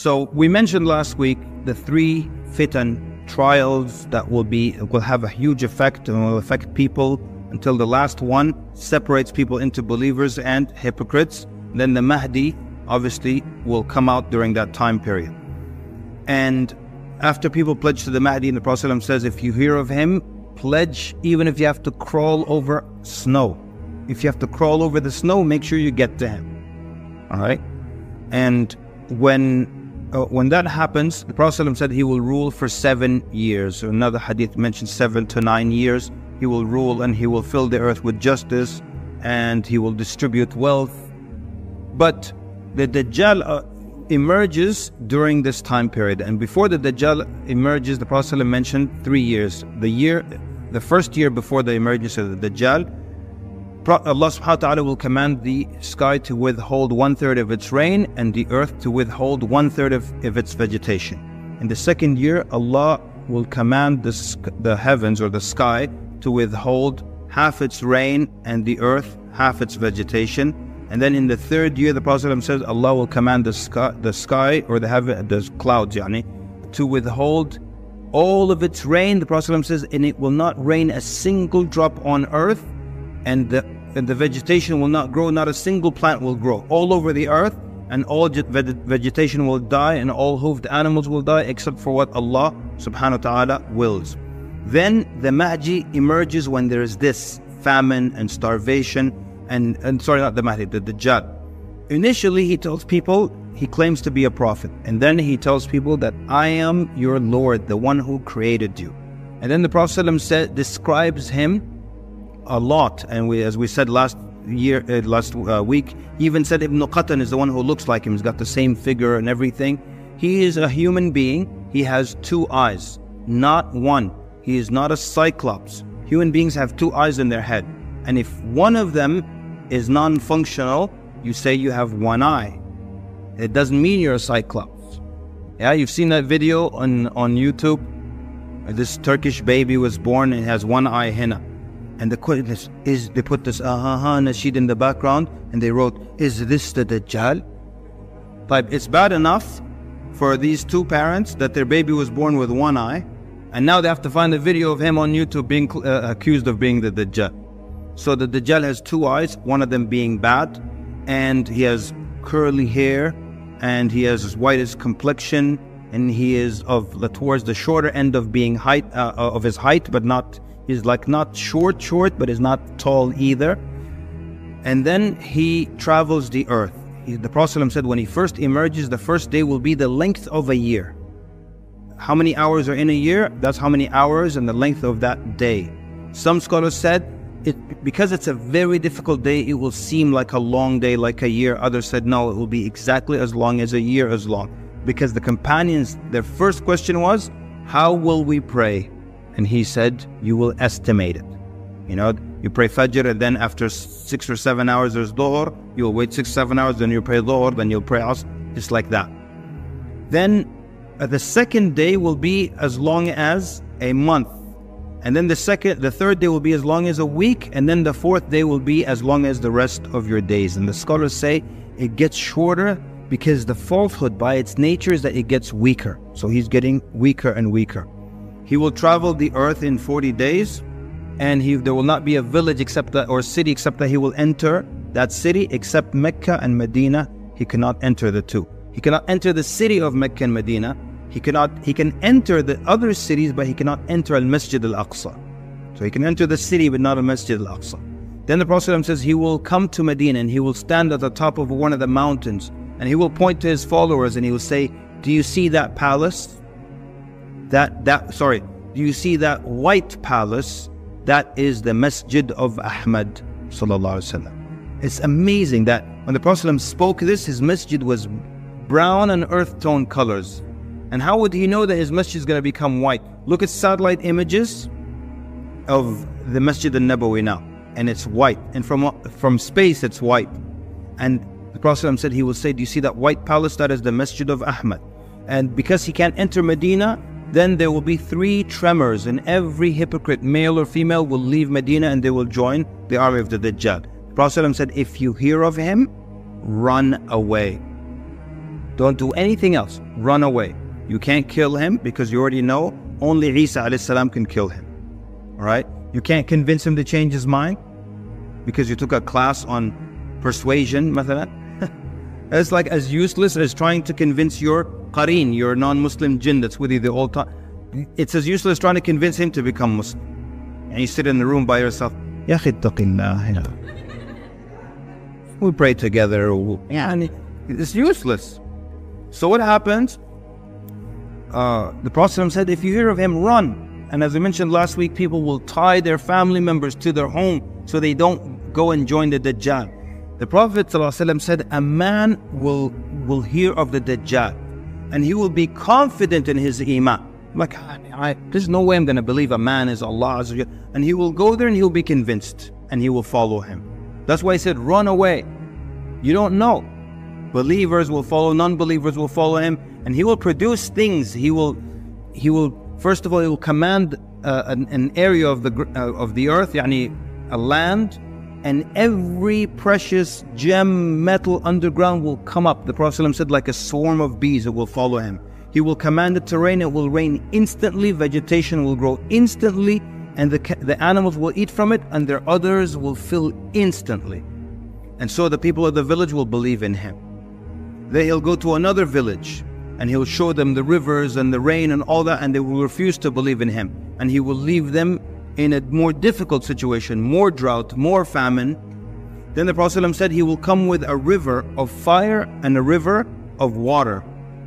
So we mentioned last week the 3 fitan trials that will have a huge effect and will affect people until the last one separates people into believers and hypocrites. Then the Mahdi obviously will come out during that time period. And after people pledge to the Mahdi, and the Prophet ﷺ says, if you hear of him, pledge even if you have to crawl over snow. If you have to crawl over the snow, make sure you get to him. All right? And when that happens, the Prophet ﷺ said he will rule for 7 years. So another hadith mentions 7 to 9 years. He will rule and he will fill the earth with justice and he will distribute wealth. But the Dajjal emerges during this time period. And before the Dajjal emerges, the Prophet ﷺ mentioned 3 years. The first year before the emergence of the Dajjal, Allah subhanahu wa ta'ala will command the sky to withhold 1/3 of its rain and the earth to withhold 1/3 of its vegetation. In the second year, Allah will command the heavens or the sky to withhold half its rain and the earth half its vegetation. And then in the third year, the Prophet ﷺ says Allah will command the sky or the clouds to withhold all of its rain. The Prophet ﷺ says, and it will not rain a single drop on earth, and the vegetation will not grow, not a single plant will grow all over the earth, and all vegetation will die and all hoofed animals will die except for what Allah subhanahu wa ta'ala wills. Then the Mahdi emerges when there is this famine and starvation and sorry, not the Mahdi, the Dajjal. Initially he tells people he claims to be a prophet, and then he tells people that I am your Lord, the one who created you. And then the Prophet ﷺ describes him a lot, and as we said last week, he even said Ibn Qatan is the one who looks like him. He's got the same figure and everything. He is a human being. He has 2 eyes, not one. He is not a cyclops. Human beings have 2 eyes in their head, and if one of them is non-functional, you say you have 1 eye. It doesn't mean you're a cyclops. Yeah, you've seen that video on YouTube. This Turkish baby was born and has 1 eye henna. And the question is, they put this nasheed in the background and they wrote, is this the Dajjal? But it's bad enough for these 2 parents that their baby was born with 1 eye, and now they have to find a video of him on YouTube being accused of being the Dajjal. So the Dajjal has 2 eyes, one of them being bad, and he has curly hair, and he has as white as complexion, and he is towards the shorter end of being of his height, but not. He's like not short, but is not tall either. And then he travels the earth. The Prophet ﷺ said when he first emerges, the first day will be the length of a year. How many hours are in a year? That's how many hours and the length of that day. Some scholars said, because it's a very difficult day, it will seem like a long day, like a year. Others said, no, it will be exactly as long as a year as long. Because the companions, their first question was, how will we pray? And he said, you will estimate it. You pray Fajr, and then after 6 or 7 hours there's Dhuhr. You'll wait 6 or 7 hours, then you'll pray Dhuhr, then you'll pray Asr, just like that. Then the second day will be as long as a month. And then the third day will be as long as a week. And then the fourth day will be as long as the rest of your days. And the scholars say it gets shorter because the falsehood by its nature is that it gets weaker. So he's getting weaker and weaker. He will travel the earth in 40 days, and there will not be a village or city except that he will enter that city, except Mecca and Medina. He cannot enter the 2. He cannot enter the city of Mecca and Medina. He can enter the other cities, but he cannot enter Al-Masjid Al-Aqsa. So he can enter the city, but not Al-Masjid Al-Aqsa. Then the Prophet ﷺ says he will come to Medina, and he will stand at the top of one of the mountains, and he will point to his followers, and he will say, do you see that palace? Do you see that white palace? That is the Masjid of Ahmad sallallahu alaihi wasallam. It's amazing that when the Prophet ﷺ spoke this, his masjid was brown and earth tone colors. And how would he know that his masjid is going to become white? Look at satellite images of the Masjid al-Nabawi now, and it's white. And from space, it's white. And the Prophet ﷺ said, he will say, do you see that white palace? That is the Masjid of Ahmad. And because he can't enter Medina, then there will be 3 tremors, and every hypocrite, male or female, will leave Medina and they will join the army of the Dajjal. The Prophet ﷺ said, if you hear of him, run away. Don't do anything else. Run away. You can't kill him because you already know only Isa alayhi salam can kill him. All right? You can't convince him to change his mind because you took a class on persuasion, مثلا. It's like as useless as trying to convince your qareen, your non-Muslim jinn that's with you the whole time. It's as useless as trying to convince him to become Muslim. And you sit in the room by yourself. Ya akhi ittaqillah. We pray together. It's useless. So what happens? The Prophet said, if you hear of him, run. And as I mentioned last week, people will tie their family members to their home so they don't go and join the Dajjal. The Prophet ﷺ said, a man will hear of the Dajjal and he will be confident in his iman. Like, there's no way I'm going to believe a man is Allah. And he will go there and he'll be convinced and he will follow him. That's why he said, run away. You don't know. Believers will follow, non-believers will follow him, and he will produce things. He will first of all, he will command an area of the earth, yani a land, and every precious gem, metal underground will come up. The Prophet ﷺ said, like a swarm of bees, it will follow him. He will command it to rain, it will rain instantly, vegetation will grow instantly, and the animals will eat from it, and their udders will fill instantly. And so the people of the village will believe in him. Then he'll go to another village, and he'll show them the rivers and the rain and all that, and they will refuse to believe in him. And he will leave them in a more difficult situation, more drought, more famine. Then the Prophet ﷺ said he will come with a river of fire and a river of water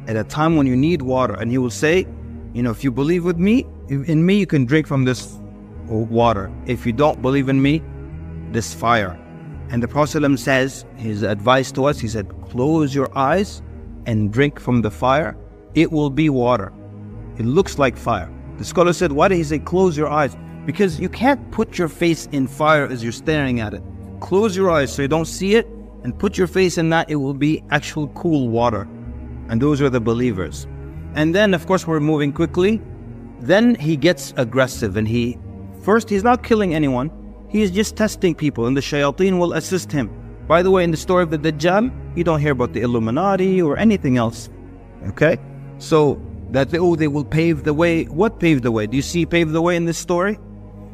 at a time when you need water. And he will say, if you believe in me, you can drink from this water. If you don't believe in me, this fire. And the Prophet ﷺ says, his advice to us, he said, close your eyes and drink from the fire. It will be water. It looks like fire. The scholar said, why did he say close your eyes? Because you can't put your face in fire as you're staring at it. Close your eyes so you don't see it, and put your face in that. It will be actual cool water. And those are the believers. And then, of course, we're moving quickly. Then he gets aggressive, and he's not killing anyone. He is just testing people, and the shayateen will assist him. By the way, in the story of the Dajjal, you don't hear about the Illuminati or anything else. Okay? So, that they will pave the way. What paved the way? Do you see pave the way in this story?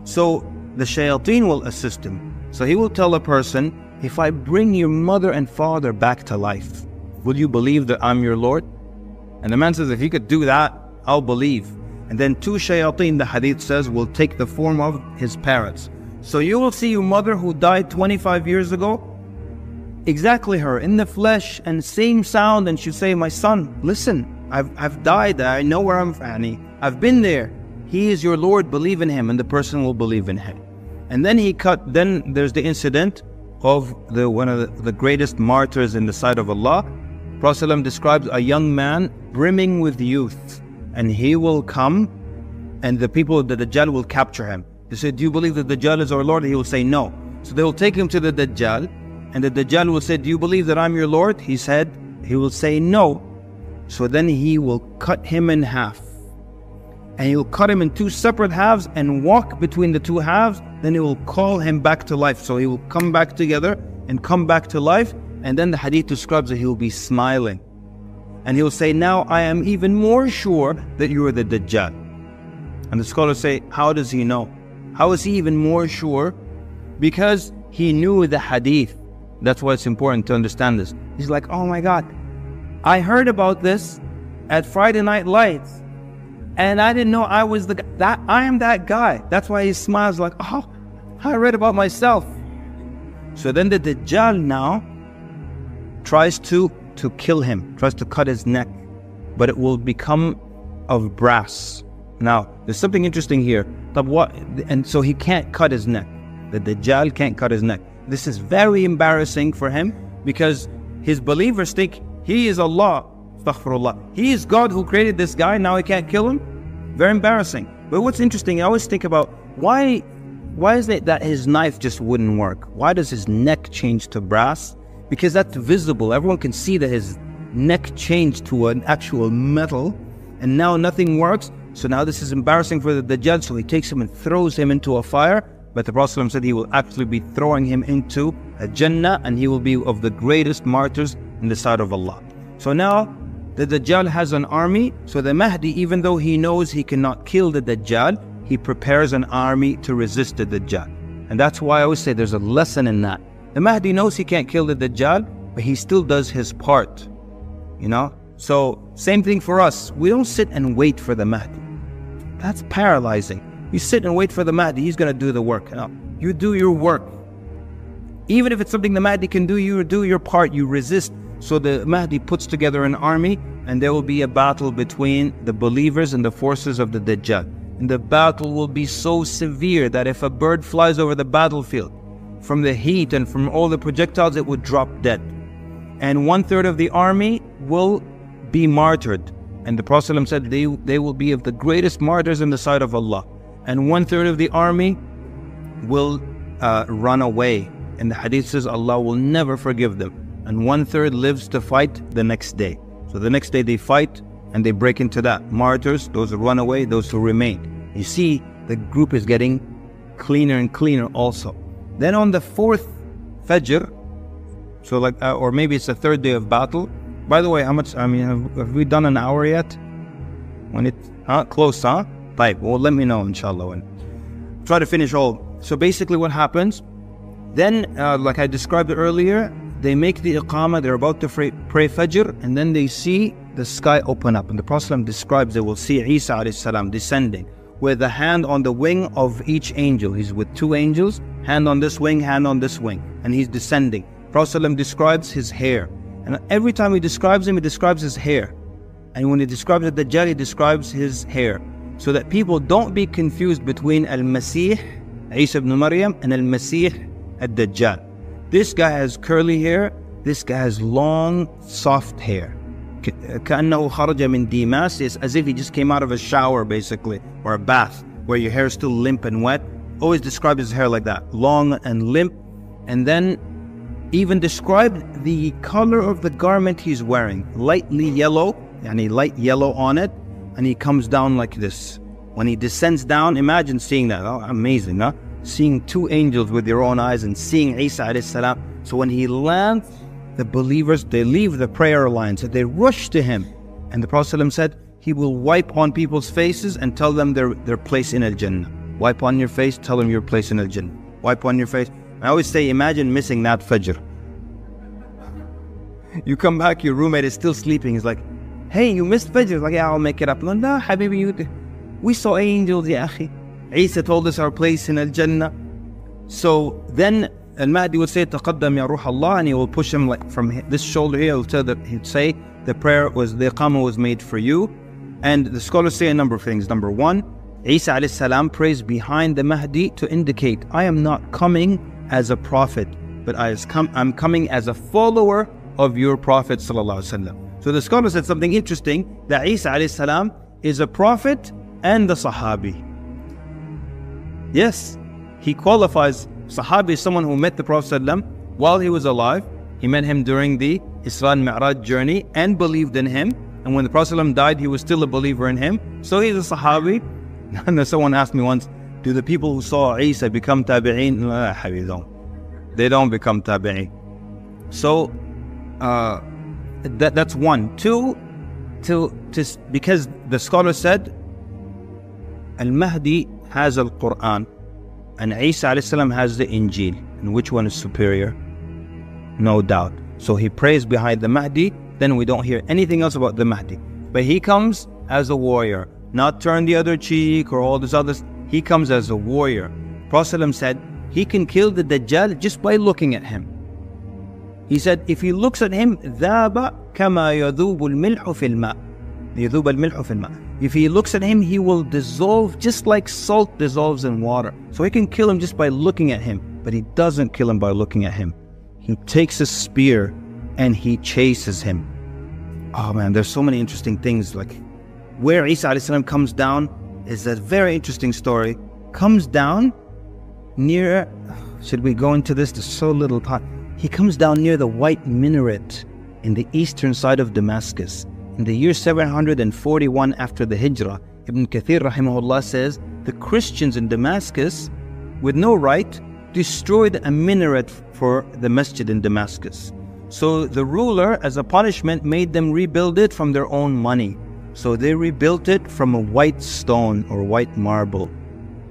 So, the shayateen will assist him. So he will tell a person, if I bring your mother and father back to life, will you believe that I'm your Lord? And the man says, if you could do that, I'll believe. And then two shayateen, the hadith says, will take the form of his parents. So you will see your mother who died 25 years ago, exactly her, in the flesh, and same sound, and she'll say, my son, listen, I've died, I know where I'm from, I've been there. He is your Lord, believe in him, and the person will believe in him. And then then there's the incident of one of the greatest martyrs in the sight of Allah. Prophet ﷺ describes a young man brimming with youth, and he will come, and the people of the Dajjal will capture him. They say, do you believe that the Dajjal is our Lord? He will say, no. So they will take him to the Dajjal, and the Dajjal will say, do you believe that I'm your Lord? He will say, no. So then he will cut him in half. And he will cut him in two separate halves and walk between the two halves. Then he will call him back to life. So he will come back together and come back to life. And then the hadith describes that he will be smiling. And he will say, now I am even more sure that you are the Dajjal. And the scholars say, how does he know? How is he even more sure? Because he knew the hadith. That's why it's important to understand this. He's like, oh my God, I heard about this at Friday Night Lights. And I didn't know I was I am that guy. That's why he smiles like, oh, I read about myself. So then the Dajjal now tries to kill him, tries to cut his neck, but it will become of brass. Now, there's something interesting here. And so he can't cut his neck. The Dajjal can't cut his neck. This is very embarrassing for him because his believers think he is Allah. Astaghfirullah. He is God who created this guy, now he can't kill him? Very embarrassing. But what's interesting, I always think about why is it that his knife just wouldn't work? Why does his neck change to brass? Because that's visible. Everyone can see that his neck changed to an actual metal, and now nothing works. So now this is embarrassing for the Dajjal, so he takes him and throws him into a fire. But the Prophet ﷺ said he will actually be throwing him into a Jannah, and he will be of the greatest martyrs in the sight of Allah. So now The Dajjal has an army, so the Mahdi, even though he knows he cannot kill the Dajjal, he prepares an army to resist the Dajjal. And that's why I always say there's a lesson in that. The Mahdi knows he can't kill the Dajjal, but he still does his part, you know? So, same thing for us. We don't sit and wait for the Mahdi. That's paralyzing. You sit and wait for the Mahdi, he's going to do the work. No, you do your work. Even if it's something the Mahdi can do, you do your part, you resist. So the Mahdi puts together an army, and there will be a battle between the believers and the forces of the Dajjal. And the battle will be so severe that if a bird flies over the battlefield, from the heat and from all the projectiles, it would drop dead. And 1/3 of the army will be martyred. And the Prophet ﷺ said they will be of the greatest martyrs in the sight of Allah. And 1/3 of the army will run away. And the hadith says Allah will never forgive them. And 1/3 lives to fight the next day. So the next day they fight and they break into that. Martyrs, those who run away, those who remain. You see, the group is getting cleaner and cleaner also. Then on the 4th Fajr, so like, or maybe it's the 3rd day of battle. By the way, how much, have we done an hour yet? When it's, close, huh? Right, well, let me know, inshallah. When try to finish all. So basically what happens, then, like I described earlier, they make the iqamah, they're about to pray Fajr, and then they see the sky open up. And the Prophet describes they will see Isa alayhi salam descending with a hand on the wing of each angel. He's with 2 angels, hand on this wing, hand on this wing, and he's descending. Prophet describes his hair. And every time he describes him, he describes his hair. And when he describes the Dajjal, he describes his hair. So that people don't be confused between Al-Masih, Isa ibn Maryam, and Al-Masih, Al-Dajjal. This guy has curly hair, this guy has long, soft hair. كأنه خرج من ديماس, it's as if he just came out of a shower basically, or a bath, where your hair is still limp and wet. Always describe his hair like that, long and limp. And then even describe the color of the garment he's wearing, lightly yellow, yani light yellow on it, and he comes down like this. When he descends down, imagine seeing that. Oh, amazing, huh? Seeing 2 angels with your own eyes and seeing Isa alayhi salam. So when he lands, the believers, they leave the prayer lines and they rush to him. And the Prophet ﷺ said, he will wipe on people's faces and tell them their place in Al-Jannah. Wipe on your face, tell them your place in Al-Jannah. Wipe on your face. I always say, imagine missing that Fajr. You come back, your roommate is still sleeping. He's like, hey, you missed Fajr. He's like, yeah, I'll make it up. No, habibi, we saw angels, ya akhi. Isa told us our place in Al-Jannah. So then Al-Mahdi would say, Taqaddam ya Ruh Allah, and he will push him like from this shoulder here. He'd say, the iqamah was made for you. And the scholars say a number of things. Number 1, Isa alayhi salam prays behind the Mahdi to indicate, I am not coming as a prophet, but I'm coming as a follower of your Prophet sallallahu alaihi wasallam. So the scholar said something interesting, that Isa alayhi salam is a prophet and a Sahabi. Yes, he qualifies. Sahabi is someone who met the Prophet ﷺ while he was alive. He met him during the Isra and Mi'raj journey and believed in him. And when the Prophet ﷺ died, he was still a believer in him. So he's a Sahabi. And someone asked me once, do the people who saw Isa become tabi'een? No, they don't become tabi'een. So that's 1. 2, because the scholar said, Al-Mahdi has Al-Quran and Isa alayhi salam has the Injil. And which one is superior? No doubt. So he prays behind the Mahdi, then we don't hear anything else about the Mahdi. But he comes as a warrior, not turn the other cheek or all this others. He comes as a warrior. Prophet ﷺ said he can kill the Dajjal just by looking at him. He said if he looks at him, ذَابَ كَمَا يَذُوبُ الْمِلْحُ فِي الْمَاءِ يَذُوبَ الْمِلْحُ فِي الْمَاءِ. If he looks at him, he will dissolve just like salt dissolves in water. So he can kill him just by looking at him. But he doesn't kill him by looking at him. He takes a spear and he chases him. Oh man, there's so many interesting things. Like where Isa alayhi salam comes down is a very interesting story. Comes down near, should we go into this? There's so little time. He comes down near the white minaret in the eastern side of Damascus. In the year 741 after the Hijrah, Ibn Kathir rahimahullah says, the Christians in Damascus, with no right, destroyed a minaret for the masjid in Damascus. So the ruler, as a punishment, made them rebuild it from their own money. So they rebuilt it from a white stone or white marble.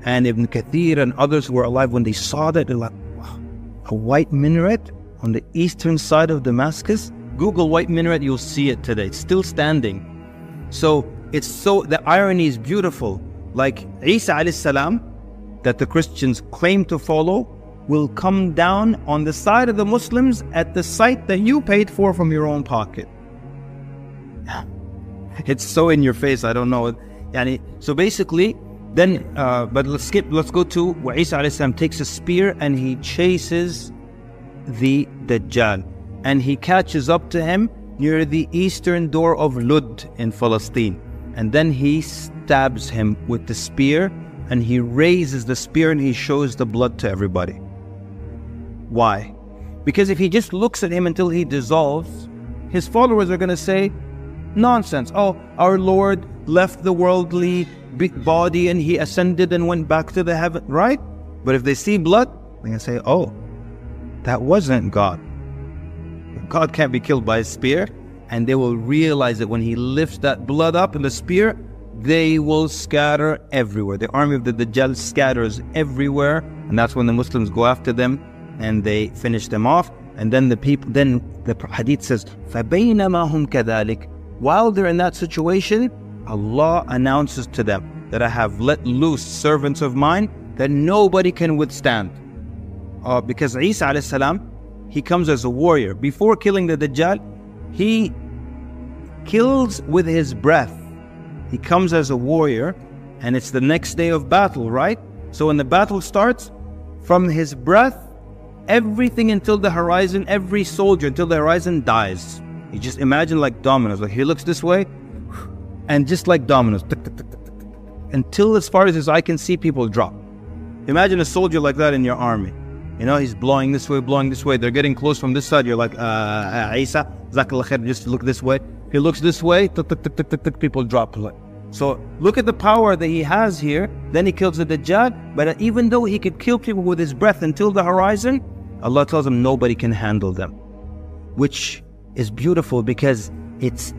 And Ibn Kathir and others who were alive, when they saw that, they're like, wow, a white minaret on the eastern side of Damascus? Google white minaret, you'll see it today. It's still standing. So the irony is beautiful. Like Isa alayhi salam, that the Christians claim to follow, will come down on the side of the Muslims at the site that you paid for from your own pocket. It's so in your face, I don't know. So basically, then, but let's go to where Isa alayhi salam takes a spear and he chases the Dajjal. And he catches up to him near the eastern door of Lud in Palestine. And then he stabs him with the spear, and he raises the spear and he shows the blood to everybody. Why? Because if he just looks at him until he dissolves, his followers are going to say, nonsense. Oh, our Lord left the worldly body and he ascended and went back to the heaven, right? But if they see blood, they're going to say, oh, that wasn't God. God can't be killed by a spear. And they will realize that when he lifts that blood up in the spear, they will scatter everywhere. The army of the Dajjal scatters everywhere. And that's when the Muslims go after them and they finish them off. And then the hadith says, فَبَيْنَمَا هُمْ كَذَلِكَ. While they're in that situation, Allah announces to them that I have let loose servants of mine that nobody can withstand. Because Isa alayhi salam, he comes as a warrior. Before killing the Dajjal, he kills with his breath. He comes as a warrior, and it's the next day of battle, right? So when the battle starts, from his breath, everything until the horizon, every soldier until the horizon dies. You just imagine like dominoes. Like he looks this way, and just like dominoes, tick, tick, tick, tick, tick, tick, until as far as his eye can see, people drop. Imagine a soldier like that in your army. You know, he's blowing this way, blowing this way. They're getting close from this side. You're like, Isa, Jazakallah khair, just look this way. He looks this way, tick, tick, tick, tick, tick, tick, people drop. So look at the power that he has here. Then he kills the Dajjal. But even though he could kill people with his breath until the horizon, Allah tells him nobody can handle them. Which is beautiful because it's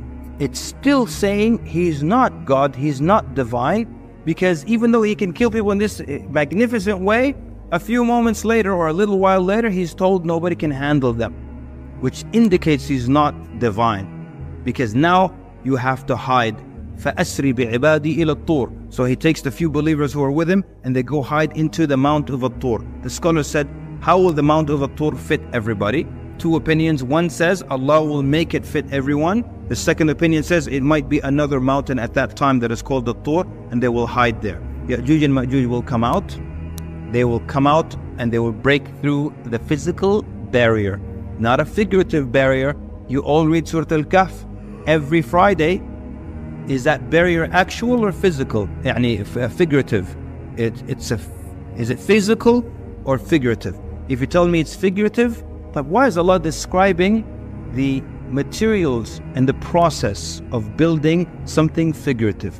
still saying he's not God, he's not divine. Because even though he can kill people in this magnificent way, a few moments later or a little while later, he's told nobody can handle them, which indicates he's not divine. Because now you have to hide. فَأَسْرِ بِعِبَادِي إِلَى الطُّورِ. So he takes the few believers who are with him and they go hide into the Mount of At-Tur. The scholar said, how will the Mount of At-Tur fit everybody? Two opinions. One says Allah will make it fit everyone. The second opinion says it might be another mountain at that time that is called At-Tur, and they will hide there. Ya'juj and Ma'juj will come out. They will come out and they will break through the physical barrier, not a figurative barrier. You all read Surah Al-Kahf every Friday. Is that barrier actual or physical? Figurative. Is it physical or figurative? If you tell me it's figurative, but why is Allah describing the materials and the process of building something figurative?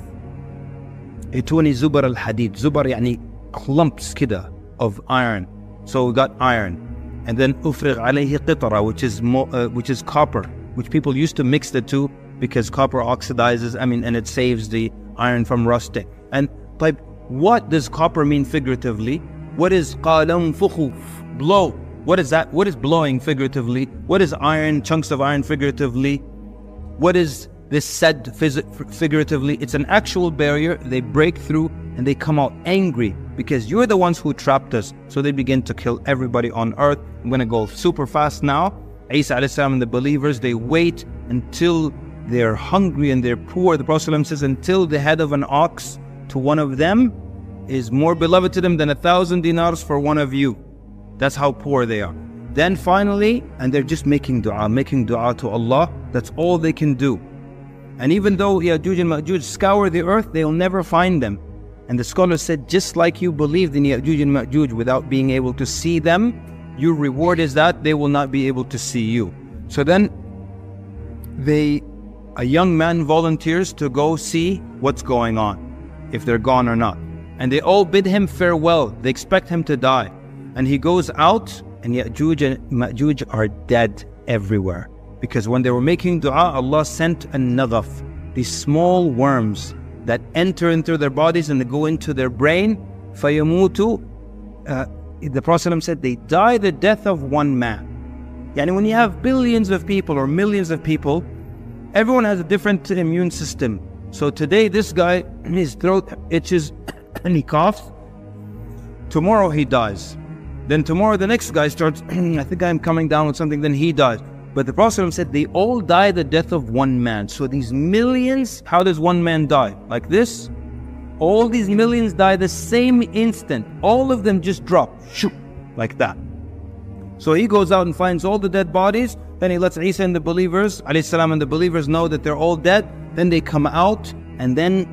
Ituni zubar al-hadid. Zubar yani clumps kida of iron. So we got iron. And then ufrigh alayhi qitara, which is copper, which people used to mix the two because copper oxidizes, and it saves the iron from rusting. And type, what does copper mean figuratively? What is qalam fukhuf? Blow. What is that? What is blowing figuratively? What is iron, chunks of iron figuratively? What is this said figuratively? It's an actual barrier. They break through and they come out angry because you're the ones who trapped us. So they begin to kill everybody on earth. I'm going to go super fast now. Isa alayhi salam and the believers, they wait until they're hungry and they're poor. The Prophet says, until the head of an ox to one of them is more beloved to them than 1,000 dinars for one of you. That's how poor they are. Then finally, and they're just making dua to Allah. That's all they can do. And even though Ya'juj and Ma'juj scour the earth, they'll never find them. And the scholar said, just like you believed in Ya'juj and Ma'juj without being able to see them, your reward is that they will not be able to see you. So then a young man volunteers to go see what's going on, if they're gone or not. And they all bid him farewell. They expect him to die. And he goes out, and Ya'juj and Ma'juj are dead. everywhere. Because when they were making dua, Allah sent a naghaf, these small worms that enter into their bodies and they go into their brain. فَيَمُوتُ The Prophet said they die the death of one man. Yani when you have billions of people or millions of people, everyone has a different immune system. So today this guy, his throat itches and he coughs. Tomorrow he dies. Then tomorrow the next guy starts, I think I'm coming down with something, then he dies. But the Prophet said they all die the death of one man. So these millions, how does one man die? Like this? All these millions die the same instant. All of them just drop, shoot, like that. So he goes out and finds all the dead bodies. Then he lets Isa and the believers, alayhi salam, and the believers know that they're all dead. Then they come out and then,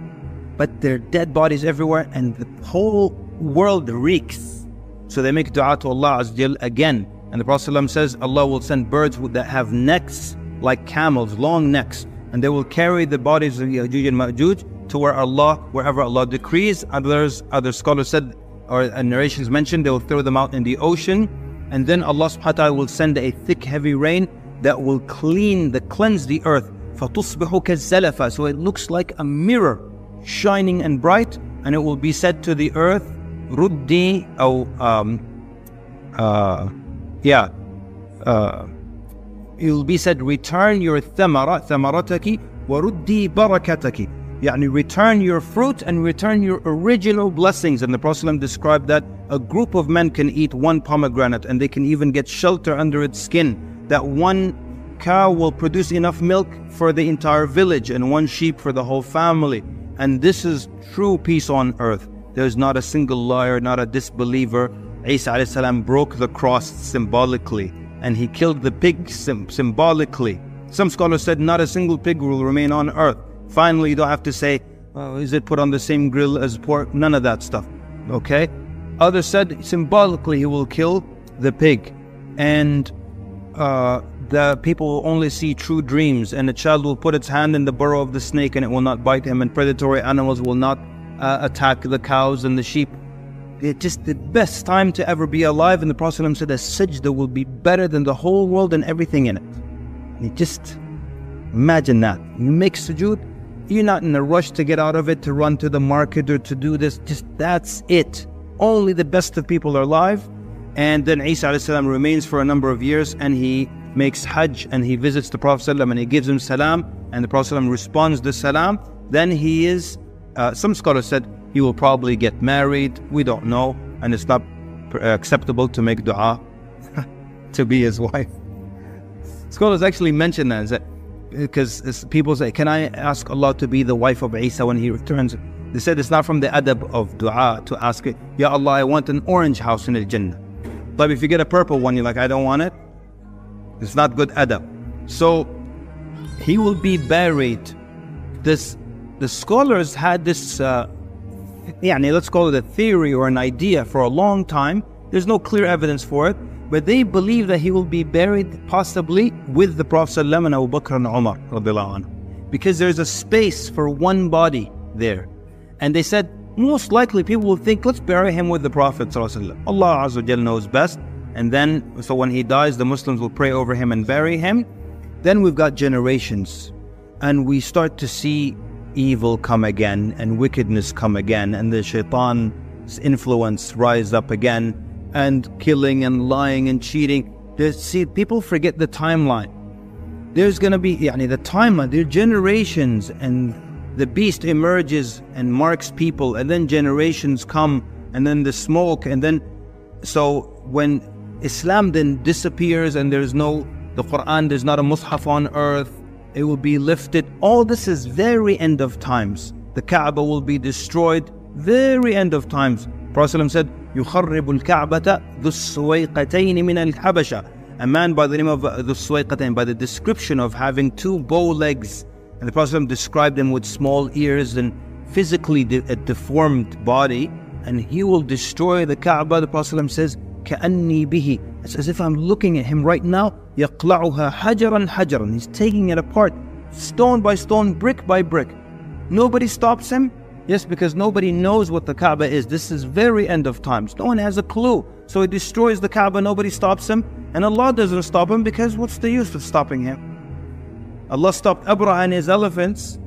but there are dead bodies everywhere and the whole world reeks. So they make dua to Allah Azza wa Jal again. And the Prophet ﷺ says Allah will send birds that have necks like camels, long necks. And they will carry the bodies of Ya'juj and Ma'juj to wherever Allah decrees. Other scholars said, or narrations mentioned, they will throw them out in the ocean. And then Allah subhanahu wa ta'ala will send a thick heavy rain that will cleanse the earth. فَتُصْبِحُ كَالزَّلَفَ So it looks like a mirror, shining and bright. And it will be said to the earth, Ruddi, it will be said, return your thamarataki wa ruddi barakataki. Yani return your fruit and return your original blessings. And the Prophet described that a group of men can eat one pomegranate and they can even get shelter under its skin. That one cow will produce enough milk for the entire village and one sheep for the whole family. And this is true peace on earth. There's not a single liar, not a disbeliever. Isa alayhi salam broke the cross symbolically and he killed the pig symbolically. Some scholars said not a single pig will remain on earth. Finally, you don't have to say, oh, is it put on the same grill as pork? None of that stuff. Okay? Others said symbolically he will kill the pig. And the people will only see true dreams. And the child will put its hand in the burrow of the snake and it will not bite him. And predatory animals will not attack the cows and the sheep. It's just the best time to ever be alive. And the Prophet said a sajda will be better than the whole world and everything in it. And you just imagine that. You make sujood, you're not in a rush to get out of it, to run to the market or to do this. Just that's it. Only the best of people are alive. And then Isa alayhi salam remains for a number of years and he makes hajj and he visits the Prophet and he gives him salam and the Prophet responds to salam. Then he is, some scholars said he will probably get married. We don't know. And it's not acceptable to make dua to be his wife. Scholars actually mention that because people say, can I ask Allah to be the wife of Isa when he returns? They said it's not from the adab of dua to ask it, Ya Allah, I want an orange house in Al-Jannah. But if you get a purple one, you're like, I don't want it. It's not good adab. So he will be buried. The scholars had this, let's call it a theory or an idea for a long time. There's no clear evidence for it. But they believe that he will be buried possibly with the Prophet ﷺ and Abu Bakr and Umar radiallahu anhu, because there's a space for one body there. And they said, most likely people will think, let's bury him with the Prophet ﷺ. Allah Azza wa Jal knows best. And then, so when he dies, the Muslims will pray over him and bury him. Then we've got generations. And we start to see evil come again and wickedness come again. And the shaitan's influence rise up again. And killing and lying and cheating. See, people forget the timeline. There's going to be, the timeline, there are generations and the beast emerges and marks people and then generations come and then the smoke and then, so when Islam then disappears and there's no, the Quran, there's not a Mus'haf on earth, it will be lifted. All this is very end of times. The Kaaba will be destroyed, very end of times. Prophet said, يُخَرِّبُ الْكَعْبَةَ ذُو السُّوَيْقَتَيْنِ مِنَ الْحَبَشَةِ. A man by the name of ذُو السُّوَيْقَتَيْن, by the description of having two bow legs. And the Prophet described him with small ears and physically a deformed body. And he will destroy the Kaaba. The Prophet says, كَأَنِّي بِهِ. It's as if I'm looking at him right now. يَقْلَعُهَا حَجَرًا حَجَرًا. He's taking it apart, stone by stone, brick by brick. Nobody stops him. Yes, because nobody knows what the Kaaba is. This is very end of times. No one has a clue. So he destroys the Kaaba, nobody stops him. And Allah doesn't stop him because what's the use of stopping him? Allah stopped Abraha and his elephants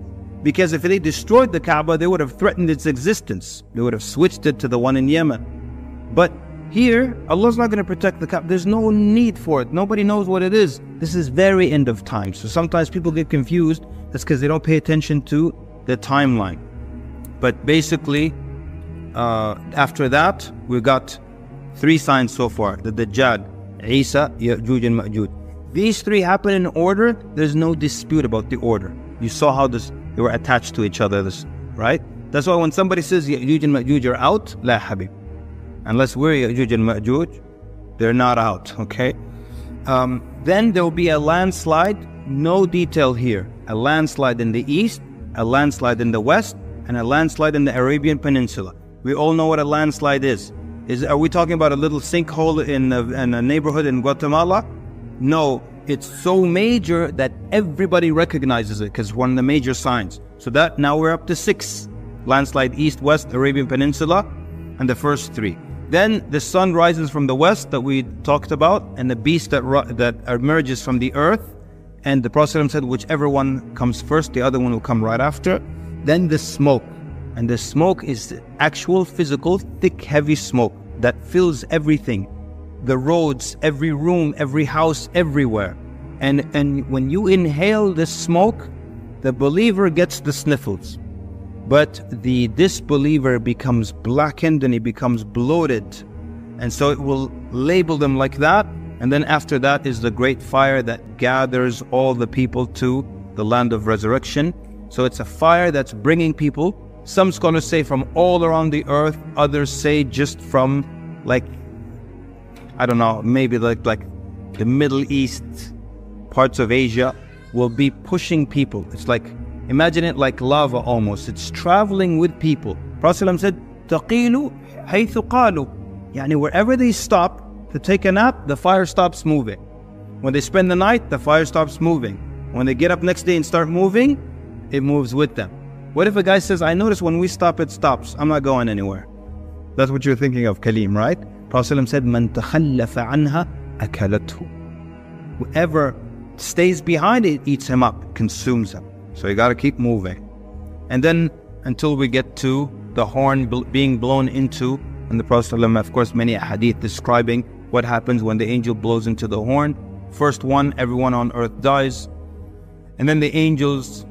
because if they destroyed the Kaaba, they would have threatened its existence. They would have switched it to the one in Yemen. But here, Allah's not going to protect the Kaaba. There's no need for it. Nobody knows what it is. This is very end of time. So sometimes people get confused. That's because they don't pay attention to the timeline. But basically, after that, we got 3 signs so far. The Dajjal, Isa, Ya'juj and Ma'juj. These 3 happen in order. There's no dispute about the order. You saw how they were attached to each other, right? That's why when somebody says Ya'juj and Ma'juj are out, la habib. Unless we're Ya'juj and Ma'juj, they're not out, okay? Then there will be a landslide, no detail here. A landslide in the east, a landslide in the west, and a landslide in the Arabian Peninsula. We all know what a landslide is. Are we talking about a little sinkhole in a neighborhood in Guatemala? No, it's so major that everybody recognizes it because one of the major signs. So that now we're up to 6. Landslide east, west, Arabian Peninsula, and the first 3. Then the sun rises from the west that we talked about, and the beast that emerges from the earth. And the Prophet said, whichever one comes first, the other one will come right after. Then the smoke. And the smoke is actual physical, thick, heavy smoke that fills everything. The roads, every room, every house, everywhere. And when you inhale this smoke, the believer gets the sniffles. But the disbeliever becomes blackened and he becomes bloated. And so it will label them like that. And then after that is the great fire that gathers all the people to the land of resurrection. So it's a fire that's bringing people. Some scholars say from all around the earth. Others say just from I don't know, maybe like the Middle East, parts of Asia will be pushing people. It's like, imagine it like lava almost. It's traveling with people. Prophet said, تَقِيلُ حَيْثُ قَالُوا. Yani wherever they stop to take a nap, the fire stops moving. When they spend the night, the fire stops moving. When they get up next day and start moving, it moves with them. What if a guy says, I notice when we stop, it stops. I'm not going anywhere. That's what you're thinking of, Kaleem, right? Prophet said, مَنْ تَخَلَّفَ عَنْهَا أَكَلَتْهُ. Whoever stays behind, it eats him up, consumes him. So you got to keep moving. And then until we get to the horn being blown into, and the Prophet, of course, many hadith describing what happens when the angel blows into the horn. First one, everyone on earth dies. And then the angels,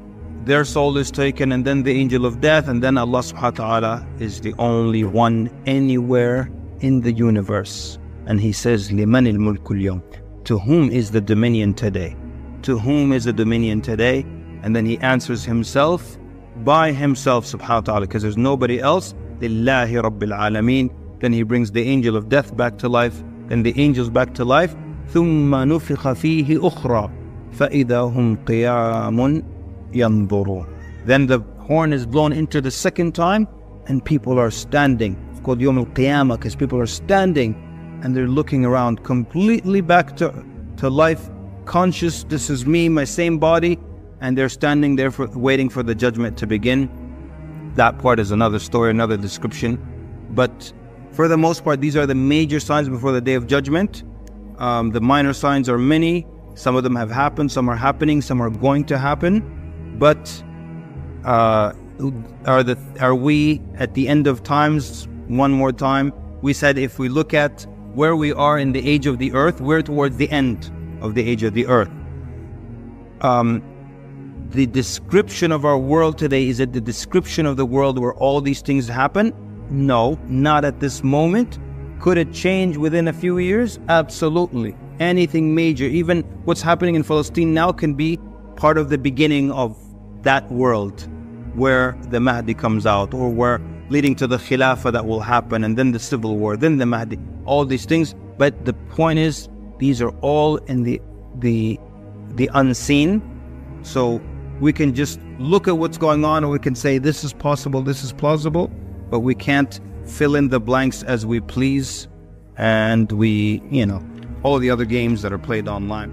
their soul is taken, and then the angel of death, and then Allah subhanahu wa ta'ala is the only one anywhere in the universe. And He says, لِمَنِ الْمُلْكُ الْيَوْمِ. To whom is the dominion today? To whom is the dominion today? And then He answers Himself by Himself subhanahu wa ta'ala, because there's nobody else. لِلَّهِ رَبِّ الْعَالَمِينَ. Then He brings the angel of death back to life, then the angels back to life. ثُمَّ نُفِخَ فِيهِ أُخْرَى فَإِذَا هُمْ قِيَامٌ يَنْظُرُونَ. Then the horn is blown into the second time, and people are standing. It's called Yawm al-Qiyamah, because people are standing and they're looking around, completely back to life, conscious, this is me, my same body, and they're standing there waiting for the judgment to begin. That part is another story, another description. But for the most part, these are the major signs before the day of judgment. The minor signs are many. Some of them have happened, some are happening, some are going to happen. But are we at the end of times? One more time, we said if we look at where we are in the age of the earth, we're towards the end of the age of the earth. The description of our world today, is it the description of the world where all these things happen? No, not at this moment. Could it change within a few years? Absolutely. Anything major, even what's happening in Palestine now, can be part of the beginning of that world where the Mahdi comes out, or where leading to the Khilafah that will happen, and then the civil war, then the Mahdi, all these things. But the point is, these are all in the unseen. So we can just look at what's going on, and we can say this is possible, this is plausible, but we can't fill in the blanks as we please, and all the other games that are played online.